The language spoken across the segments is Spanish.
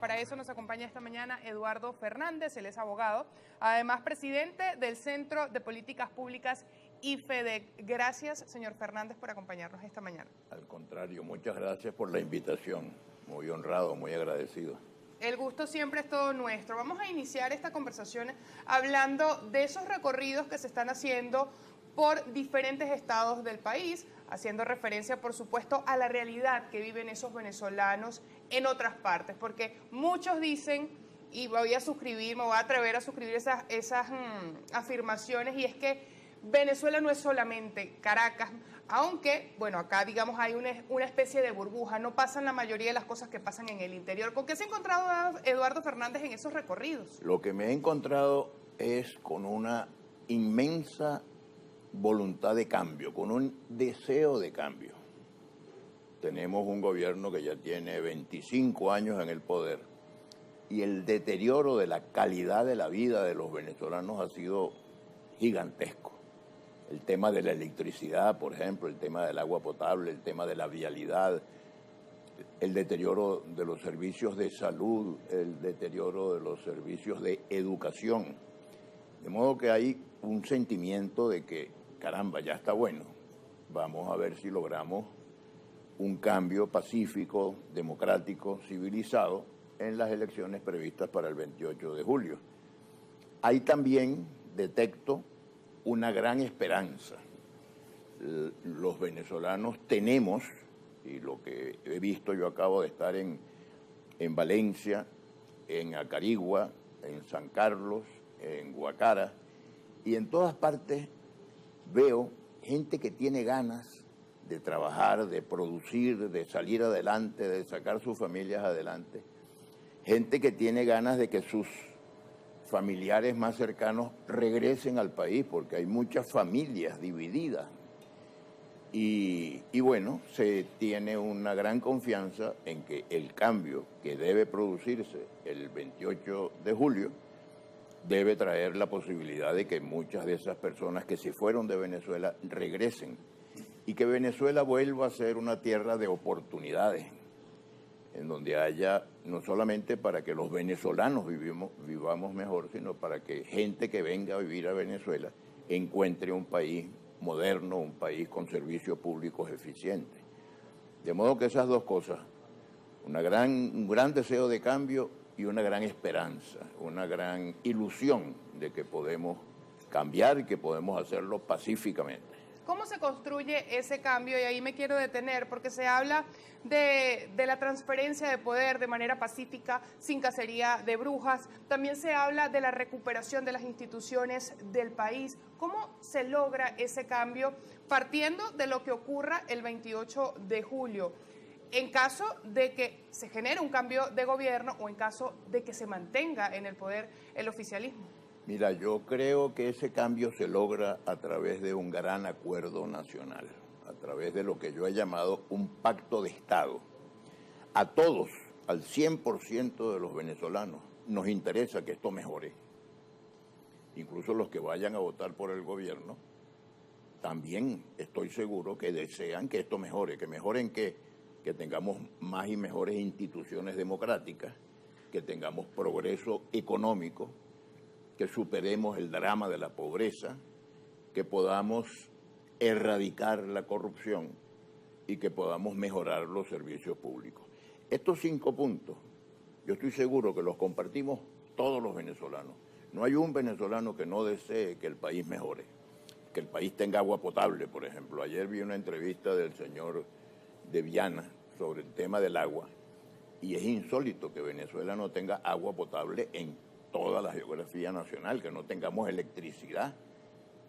Para eso nos acompaña esta mañana Eduardo Fernández, él es abogado, además presidente del Centro de Políticas Públicas IFEDEC. Gracias, señor Fernández, por acompañarnos esta mañana. Al contrario, muchas gracias por la invitación. Muy honrado, muy agradecido. El gusto siempre es todo nuestro. Vamos a iniciar esta conversación hablando de esos recorridos que se están haciendo por diferentes estados del país, haciendo referencia, por supuesto, a la realidad que viven esos venezolanos en otras partes, porque muchos dicen, y me voy a atrever a suscribir esas afirmaciones, y es que Venezuela no es solamente Caracas, aunque, bueno, acá digamos hay una especie de burbuja, no pasan la mayoría de las cosas que pasan en el interior. ¿Con qué se ha encontrado Eduardo Fernández en esos recorridos? Lo que me he encontrado es con una inmensa voluntad de cambio, con un deseo de cambio. Tenemos un gobierno que ya tiene 25 años en el poder y el deterioro de la calidad de la vida de los venezolanos ha sido gigantesco. El tema de la electricidad, por ejemplo, el tema del agua potable, el tema de la vialidad, el deterioro de los servicios de salud, el deterioro de los servicios de educación. De modo que hay un sentimiento de que, caramba, ya está bueno. Vamos a ver si logramos un cambio pacífico, democrático, civilizado en las elecciones previstas para el 28 de julio. Ahí también detecto una gran esperanza. Los venezolanos tenemos, y lo que he visto, yo acabo de estar en Valencia, en Acarigua, en San Carlos, en Guacara, y en todas partes veo gente que tiene ganas de trabajar, de producir, de salir adelante, de sacar sus familias adelante. Gente que tiene ganas de que sus familiares más cercanos regresen al país, porque hay muchas familias divididas. Y bueno, se tiene una gran confianza en que el cambio que debe producirse el 28 de julio debe traer la posibilidad de que muchas de esas personas que se fueron de Venezuela regresen y que Venezuela vuelva a ser una tierra de oportunidades, en donde haya, no solamente para que los venezolanos vivamos mejor, sino para que gente que venga a vivir a Venezuela encuentre un país moderno, un país con servicios públicos eficientes. De modo que esas dos cosas, un gran deseo de cambio y una gran esperanza, una gran ilusión de que podemos cambiar y que podemos hacerlo pacíficamente. ¿Cómo se construye ese cambio? Y ahí me quiero detener, porque se habla de la transferencia de poder de manera pacífica, sin cacería de brujas. También se habla de la recuperación de las instituciones del país. ¿Cómo se logra ese cambio partiendo de lo que ocurra el 28 de julio? En caso de que se genere un cambio de gobierno o en caso de que se mantenga en el poder el oficialismo. Mira, yo creo que ese cambio se logra a través de un gran acuerdo nacional, a través de lo que yo he llamado un pacto de Estado. A todos, al 100% de los venezolanos, nos interesa que esto mejore. Incluso los que vayan a votar por el gobierno, también estoy seguro que desean que esto mejore. ¿Que mejoren qué? Que tengamos más y mejores instituciones democráticas, que tengamos progreso económico, que superemos el drama de la pobreza, que podamos erradicar la corrupción y que podamos mejorar los servicios públicos. Estos 5 puntos, yo estoy seguro que los compartimos todos los venezolanos. No hay un venezolano que no desee que el país mejore, que el país tenga agua potable, por ejemplo. Ayer vi una entrevista del señor de Viana sobre el tema del agua y es insólito que Venezuela no tenga agua potable en toda la geografía nacional, que no tengamos electricidad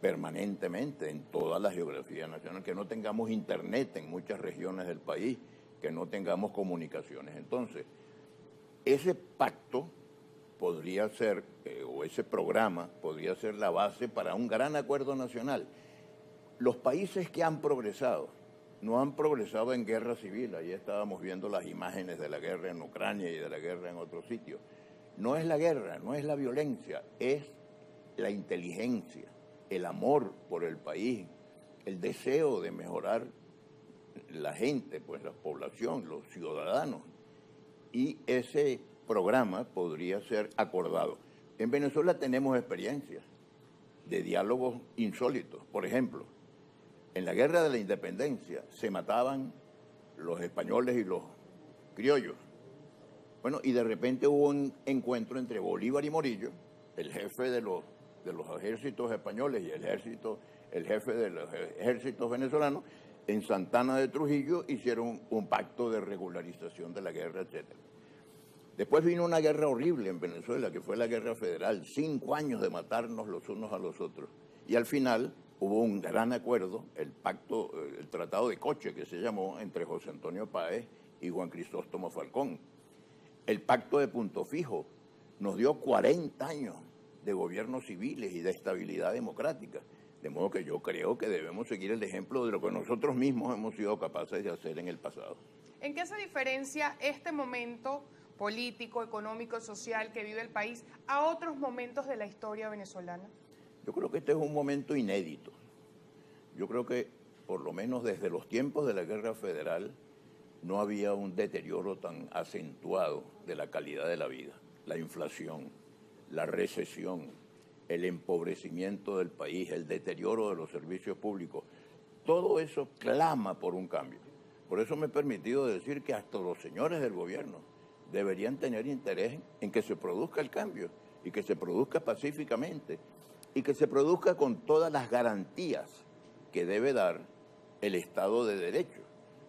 permanentemente en toda la geografía nacional, que no tengamos internet en muchas regiones del país, que no tengamos comunicaciones. Entonces, ese pacto podría ser, o ese programa podría ser la base para un gran acuerdo nacional. Los países que han progresado, no han progresado en guerra civil. Ahí estábamos viendo las imágenes de la guerra en Ucrania y de la guerra en otros sitios. No es la guerra, no es la violencia, es la inteligencia, el amor por el país, el deseo de mejorar la gente, pues la población, los ciudadanos. Y ese programa podría ser acordado. En Venezuela tenemos experiencias de diálogos insólitos. Por ejemplo, en la guerra de la independencia se mataban los españoles y los criollos. Bueno, y de repente hubo un encuentro entre Bolívar y Morillo, el jefe de los ejércitos españoles y el jefe de los ejércitos venezolanos. En Santana de Trujillo hicieron un pacto de regularización de la guerra, etc. Después vino una guerra horrible en Venezuela, que fue la Guerra Federal, 5 años de matarnos los unos a los otros. Y al final hubo un gran acuerdo, el Tratado de Coche, que se llamó, entre José Antonio Páez y Juan Crisóstomo Falcón. El Pacto de Punto Fijo nos dio 40 años de gobiernos civiles y de estabilidad democrática. De modo que yo creo que debemos seguir el ejemplo de lo que nosotros mismos hemos sido capaces de hacer en el pasado. ¿En qué se diferencia este momento político, económico, social que vive el país a otros momentos de la historia venezolana? Yo creo que este es un momento inédito. Yo creo que, por lo menos desde los tiempos de la Guerra Federal, no había un deterioro tan acentuado de la calidad de la vida. La inflación, la recesión, el empobrecimiento del país, el deterioro de los servicios públicos, todo eso clama por un cambio. Por eso me he permitido decir que hasta los señores del gobierno deberían tener interés en que se produzca el cambio y que se produzca pacíficamente y que se produzca con todas las garantías que debe dar el Estado de Derecho,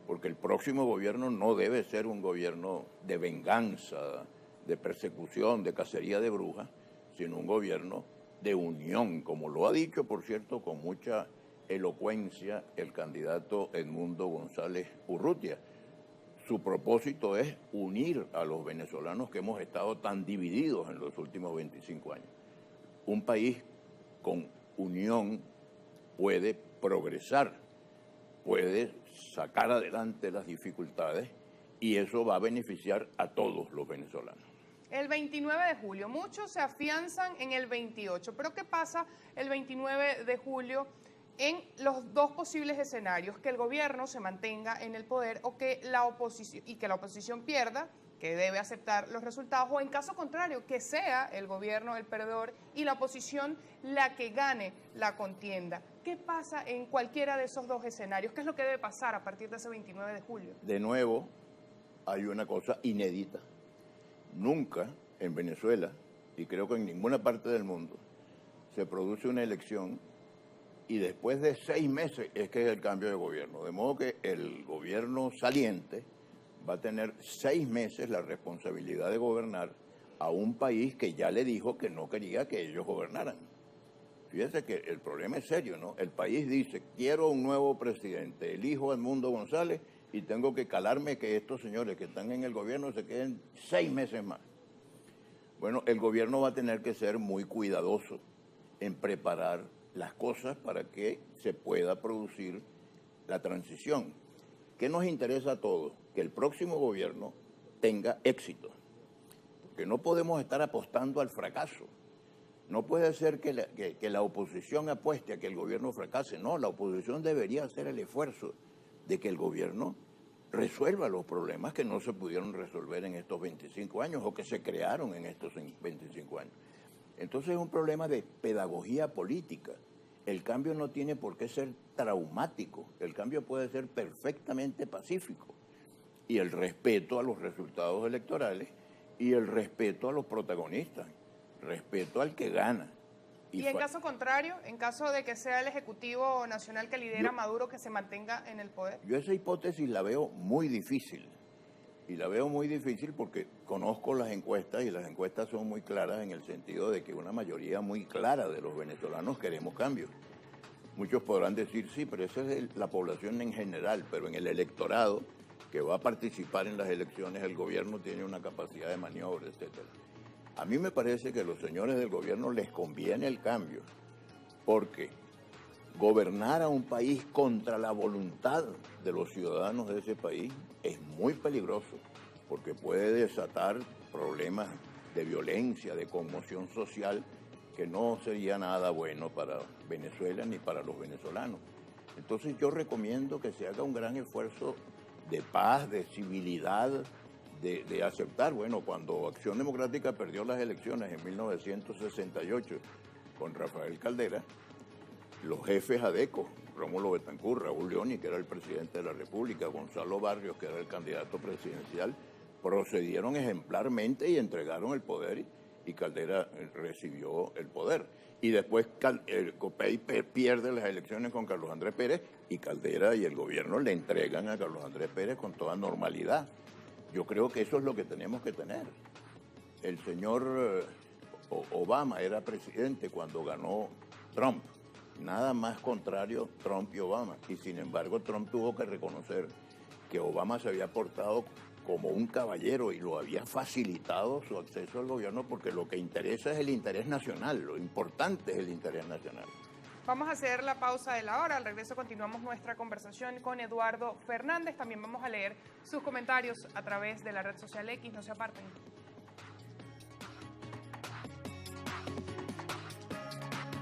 porque el próximo gobierno no debe ser un gobierno de venganza, de persecución, de cacería de brujas, sino un gobierno de unión, como lo ha dicho, por cierto, con mucha elocuencia el candidato Edmundo González Urrutia. Su propósito es unir a los venezolanos que hemos estado tan divididos en los últimos 25 años. Un país con unión puede progresar, puede sacar adelante las dificultades y eso va a beneficiar a todos los venezolanos. El 29 de julio, muchos se afianzan en el 28, pero ¿qué pasa el 29 de julio en los dos posibles escenarios? Que el gobierno se mantenga en el poder o que la oposición pierda, que debe aceptar los resultados, o en caso contrario, que sea el gobierno el perdedor y la oposición la que gane la contienda. ¿Qué pasa en cualquiera de esos dos escenarios? ¿Qué es lo que debe pasar a partir de ese 29 de julio? De nuevo, hay una cosa inédita. Nunca en Venezuela, y creo que en ninguna parte del mundo, se produce una elección y después de 6 meses es que es el cambio de gobierno. De modo que el gobierno saliente va a tener 6 meses la responsabilidad de gobernar a un país que ya le dijo que no quería que ellos gobernaran. Fíjense que el problema es serio, ¿no? El país dice, quiero un nuevo presidente, elijo a Edmundo González y tengo que calarme que estos señores que están en el gobierno se queden 6 meses más. Bueno, el gobierno va a tener que ser muy cuidadoso en preparar las cosas para que se pueda producir la transición. ¿Qué nos interesa a todos? Que el próximo gobierno tenga éxito. Porque no podemos estar apostando al fracaso. No puede ser que la oposición apueste a que el gobierno fracase. No, la oposición debería hacer el esfuerzo de que el gobierno resuelva los problemas que no se pudieron resolver en estos 25 años o que se crearon en estos 25 años. Entonces es un problema de pedagogía política. El cambio no tiene por qué ser traumático, el cambio puede ser perfectamente pacífico. Y el respeto a los resultados electorales y el respeto a los protagonistas, respeto al que gana. Y en caso contrario, en caso de que sea el Ejecutivo Nacional que lidera Maduro que se mantenga en el poder. Yo esa hipótesis la veo muy difícil. Y la veo muy difícil porque conozco las encuestas y las encuestas son muy claras en el sentido de que una mayoría muy clara de los venezolanos queremos cambios. Muchos podrán decir, sí, pero esa es la población en general, pero en el electorado que va a participar en las elecciones, el gobierno tiene una capacidad de maniobra, etcétera. A mí me parece que a los señores del gobierno les conviene el cambio, porque gobernar a un país contra la voluntad de los ciudadanos de ese país es muy peligroso, porque puede desatar problemas de violencia, de conmoción social, que no sería nada bueno para Venezuela ni para los venezolanos. Entonces yo recomiendo que se haga un gran esfuerzo de paz, de civilidad, de aceptar. Bueno, cuando Acción Democrática perdió las elecciones en 1968 con Rafael Caldera, los jefes ADECO, Rómulo Betancourt, Raúl Leoni, que era el presidente de la República, Gonzalo Barrios, que era el candidato presidencial, procedieron ejemplarmente y entregaron el poder y Caldera recibió el poder. Y después el COPEI pierde las elecciones con Carlos Andrés Pérez y Caldera y el gobierno le entregan a Carlos Andrés Pérez con toda normalidad. Yo creo que eso es lo que tenemos que tener. El señor Obama era presidente cuando ganó Trump. Nada más contrario Trump y Obama. Y sin embargo Trump tuvo que reconocer que Obama se había portado como un caballero y lo había facilitado su acceso al gobierno porque lo que interesa es el interés nacional, lo importante es el interés nacional. Vamos a hacer la pausa de la hora. Al regreso continuamos nuestra conversación con Eduardo Fernández. También vamos a leer sus comentarios a través de la red social X. No se aparten.